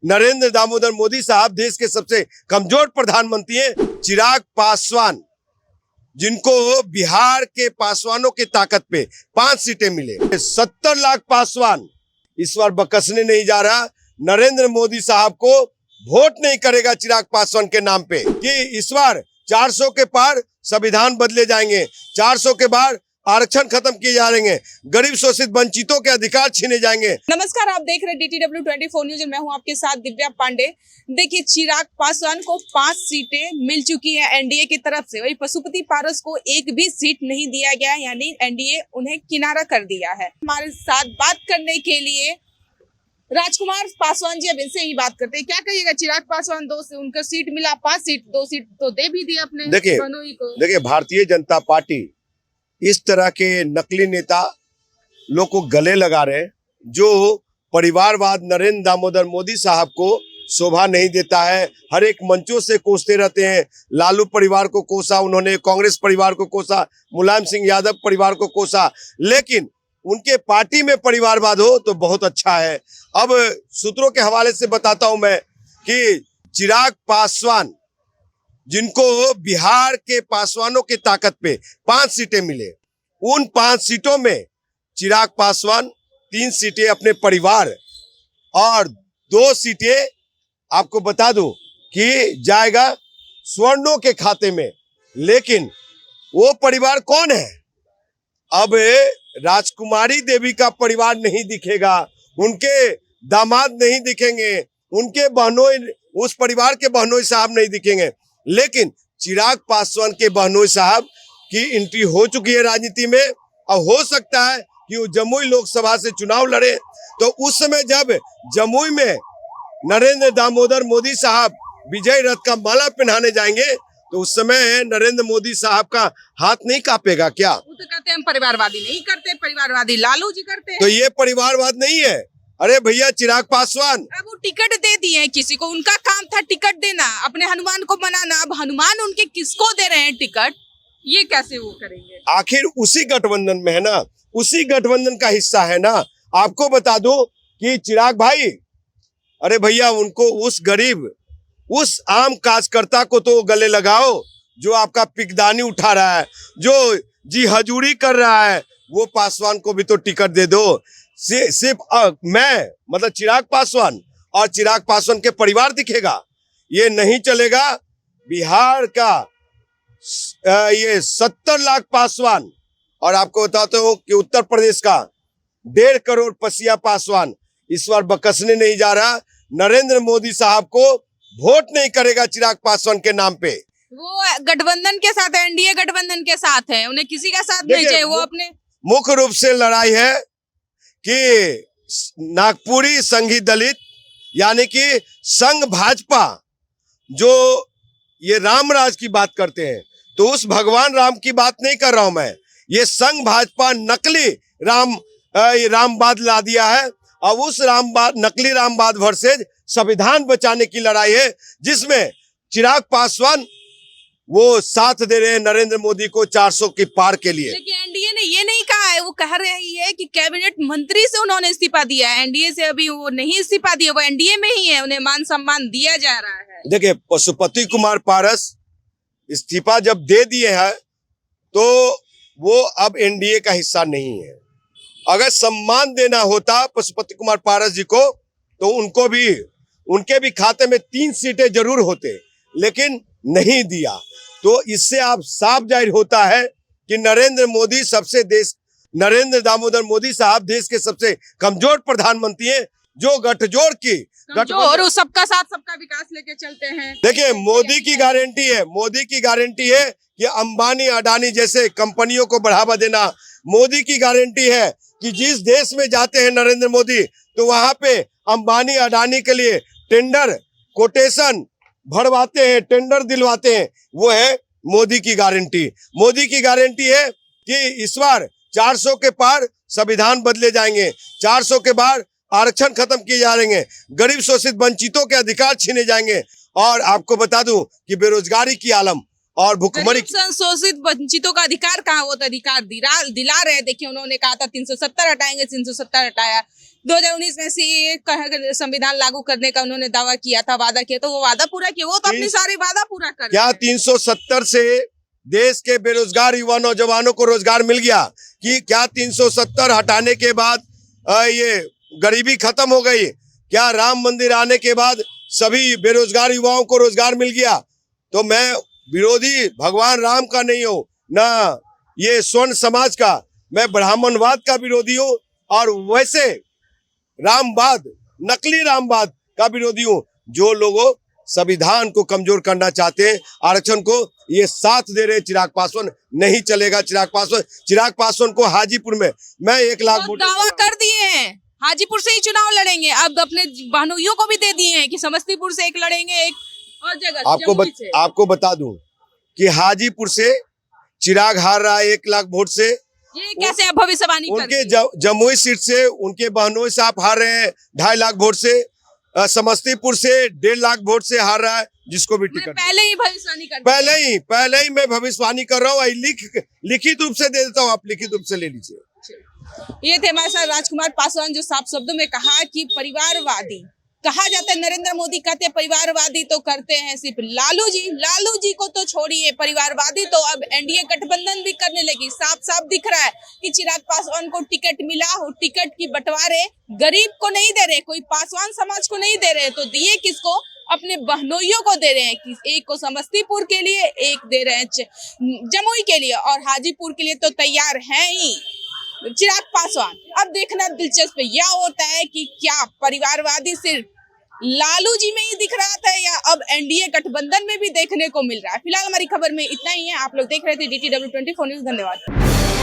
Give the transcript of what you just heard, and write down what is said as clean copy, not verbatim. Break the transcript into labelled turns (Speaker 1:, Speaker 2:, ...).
Speaker 1: नरेंद्र दामोदर मोदी साहब देश के सबसे कमजोर प्रधानमंत्री हैं। चिराग पासवान, जिनको बिहार के पासवानों की ताकत पे 5 सीटें मिले, 70 लाख पासवान इस बार बकसने नहीं जा रहा। नरेंद्र मोदी साहब को वोट नहीं करेगा चिराग पासवान के नाम पे कि इस बार 400 के पार संविधान बदले जाएंगे, 400 के बाद आरक्षण खत्म किए जाएंगे, गरीब शोषित वंचितों के अधिकार छीने जाएंगे।
Speaker 2: नमस्कार, आप देख रहे हैं DTW 24 न्यूज। मैं हूं आपके साथ दिव्या पांडे। देखिए, चिराग पासवान को 5 सीटें मिल चुकी हैं एनडीए की तरफ से। वही पशुपति पारस को एक भी सीट नहीं दिया गया, यानी एनडीए उन्हें किनारा कर दिया है। हमारे साथ बात करने के लिए राजकुमार पासवान जी, अब इनसे ही बात करते हैं। क्या कहिएगा, चिराग पासवान उनका सीट मिला, 5 सीट, 2 सीट तो दे भी दी अपने बनोई को।
Speaker 1: देखिए, भारतीय जनता पार्टी इस तरह के नकली नेता लोग को गले लगा रहे हैं, जो परिवारवाद नरेंद्र दामोदर मोदी साहब को शोभा नहीं देता है। हर एक मंचों से कोसते रहते हैं। लालू परिवार को कोसा उन्होंने, कांग्रेस परिवार को कोसा, मुलायम सिंह यादव परिवार को कोसा, लेकिन उनके पार्टी में परिवारवाद हो तो बहुत अच्छा है। अब सूत्रों के हवाले से बताता हूं मैं कि चिराग पासवान, जिनको बिहार के पासवानों की ताकत पे 5 सीटें मिले, उन 5 सीटों में चिराग पासवान 3 सीटें अपने परिवार और 2 सीटें आपको बता दूं कि जाएगा स्वर्णों के खाते में। लेकिन वो परिवार कौन है? अब राजकुमारी देवी का परिवार नहीं दिखेगा, उनके दामाद नहीं दिखेंगे, उनके बहनोई, उस परिवार के बहनोई साहब नहीं दिखेंगे। लेकिन चिराग पासवान के बहनोई साहब की एंट्री हो चुकी है राजनीति में। और हो सकता है कि वो जमुई लोकसभा से चुनाव लड़े, तो उस समय जब जमुई में नरेंद्र दामोदर मोदी साहब विजय रथ का माला पहनाने जाएंगे, तो उस समय नरेंद्र मोदी साहब का हाथ नहीं कांपेगा क्या?
Speaker 2: वो तो कहते हैं हम परिवारवादी नहीं करते, परिवारवादी लालू जी करते हैं।
Speaker 1: तो ये परिवारवाद नहीं है। अरे भैया, चिराग पासवान
Speaker 2: अब वो टिकट दे दिए किसी को, उनका काम था टिकट देना, अपने हनुमान को मनाना। अब हनुमान उनके किसको दे रहे हैं टिकट, ये कैसे वो करेंगे?
Speaker 1: आखिर उसी गठबंधन में है ना, उसी गठबंधन का हिस्सा है ना। आपको बता दूं कि चिराग भाई, अरे भैया, उनको उस गरीब, उस आम कार्यकर्ता को तो गले लगाओ जो आपका पिकदानी उठा रहा है, जो जी हजूरी कर रहा है, वो पासवान को भी तो टिकट दे दो। सिर्फ मैं मतलब चिराग पासवान और चिराग पासवान के परिवार दिखेगा, ये नहीं चलेगा। बिहार का ये 70 लाख पासवान, और आपको बताते हो कि उत्तर प्रदेश का 1.5 करोड़ पसिया पासवान इस बार बकसने नहीं जा रहा। नरेंद्र मोदी साहब को वोट नहीं करेगा चिराग पासवान के नाम पे।
Speaker 2: वो गठबंधन के साथ है, एनडीए गठबंधन के साथ है, उन्हें किसी का साथ नहीं चाहिए। वो अपने
Speaker 1: मुख्य रूप से लड़ाई है कि नागपुरी संघी दलित, यानी कि संघ भाजपा, जो ये राम राज की बात करते हैं, तो उस भगवान राम की बात नहीं कर रहा हूं मैं। ये संघ भाजपा नकली रामवाद ला दिया है, और उस रामवाद, नकली रामवाद वर्सेज संविधान बचाने की लड़ाई है, जिसमें चिराग पासवान वो साथ दे रहे हैं नरेंद्र मोदी को 400 के पार के लिए।
Speaker 2: लेकिन एनडीए ने ये नहीं कहा है, वो कह रही है कि कैबिनेट मंत्री से उन्होंने इस्तीफा दिया है। एनडीए से अभी वो नहीं इस्तीफा दिया, वो एनडीए में ही है, उन्हें मान सम्मान दिया जा रहा है।
Speaker 1: देखिए, पशुपति कुमार पारस इस्तीफा जब दे दिए हैं, तो वो अब एनडीए का हिस्सा नहीं है। अगर सम्मान देना होता पशुपति कुमार पारस जी को, तो उनके भी खाते में 3 सीटें जरूर होते, लेकिन नहीं दिया। तो इससे आप साफ जाहिर होता है कि नरेंद्र दामोदर मोदी साहब देश के सबसे कमजोर प्रधानमंत्री हैं, जो गठजोड़ की
Speaker 2: और सबका साथ सबका विकास लेके चलते हैं।
Speaker 1: देखिए, मोदी की गारंटी है कि अंबानी अडानी जैसे कंपनियों को बढ़ावा देना। मोदी की गारंटी है कि जिस देश में जाते हैं नरेंद्र मोदी, तो वहां पे अंबानी अडानी के लिए टेंडर कोटेशन भरवाते हैं, टेंडर दिलवाते हैं। वो है मोदी की गारंटी। मोदी की गारंटी है कि इस बार 400 के पार संविधान बदले जाएंगे, 400 के बाद आरक्षण खत्म किए जाएंगे, गरीब शोषित वंचितों के अधिकार छीने जाएंगे। और आपको बता दूं कि बेरोजगारी की आलम और भुखमरी,
Speaker 2: शोषित वंचितों का अधिकार कहाँ, वो तो अधिकार दिला रहे हैं। देखिए, उन्होंने कहा था 370 हटाएंगे, 370 हटाया। 2019 में सीएए संविधान लागू करने का उन्होंने दावा किया था, वादा किया, तो वो वादा पूरा किया? वो तो अपनी सारी वादा पूरा कर
Speaker 1: क्या 370 से देश के बेरोजगार युवा नौजवानों को रोजगार मिल गया? कि क्या 370 हटाने के बाद ये गरीबी खत्म हो गई? क्या राम मंदिर आने के बाद सभी बेरोजगार युवाओं को रोजगार मिल गया? तो मैं विरोधी भगवान राम का नहीं हूँ, ना ये स्वर्ण समाज का, मैं ब्राह्मणवाद का विरोधी हूँ, और वैसे रामवाद, नकली रामवाद का विरोधी हूँ। जो लोगों संविधान को कमजोर करना चाहते हैं, आरक्षण को, ये साथ दे रहे चिराग पासवान। नहीं चलेगा चिराग पासवान को हाजीपुर में मैं 1 लाख वोट
Speaker 2: दावा कर दिए हैं, हाजीपुर से ही चुनाव लड़ेंगे। अब अपने बहनोइयों को भी दे दिए हैं कि समस्तीपुर से एक लड़ेंगे, एक और जगह
Speaker 1: आपको बता दूं कि हाजीपुर से चिराग हार रहा है 1 लाख वोट से।
Speaker 2: ये कैसे आप भविष्यवाणी कर
Speaker 1: उनके जमुई सीट से उनके बहनों से आप हार रहे हैं 2.5 लाख वोट से। समस्तीपुर से 1.5 लाख वोट से हार रहा है जिसको भी टिकट।
Speaker 2: पहले ही भविष्यवाणी कर
Speaker 1: पहले ही मैं भविष्यवाणी कर रहा हूँ। लिखित रूप से दे देता हूँ, आप लिखित रूप से ले लीजिए।
Speaker 2: ये थे हमारे साथ राजकुमार पासवान, जो साफ शब्दों में कहा कि परिवारवादी कहा जाता है, नरेंद्र मोदी कहते हैं परिवारवादी, तो करते हैं सिर्फ लालू जी को तो छोड़िए, परिवारवादी तो अब एनडीए गठबंधन भी करने लगी। साफ साफ दिख रहा है कि चिराग पासवान को टिकट मिला हो, टिकट की बंटवारे गरीब को नहीं दे रहे, कोई पासवान समाज को नहीं दे रहे, तो दिए किसको? अपने बहनोइयों को दे रहे हैं। कि एक को समस्तीपुर के लिए, एक दे रहे हैं जमुई के लिए, और हाजीपुर के लिए तो तैयार है ही चिराग पासवान। अब देखना दिलचस्प यह होता है कि क्या परिवारवादी सिर्फ लालू जी में ही दिख रहा था या अब एनडीए गठबंधन में भी देखने को मिल रहा है। फिलहाल हमारी खबर में इतना ही है। आप लोग देख रहे थे DTW 24 न्यूज। धन्यवाद।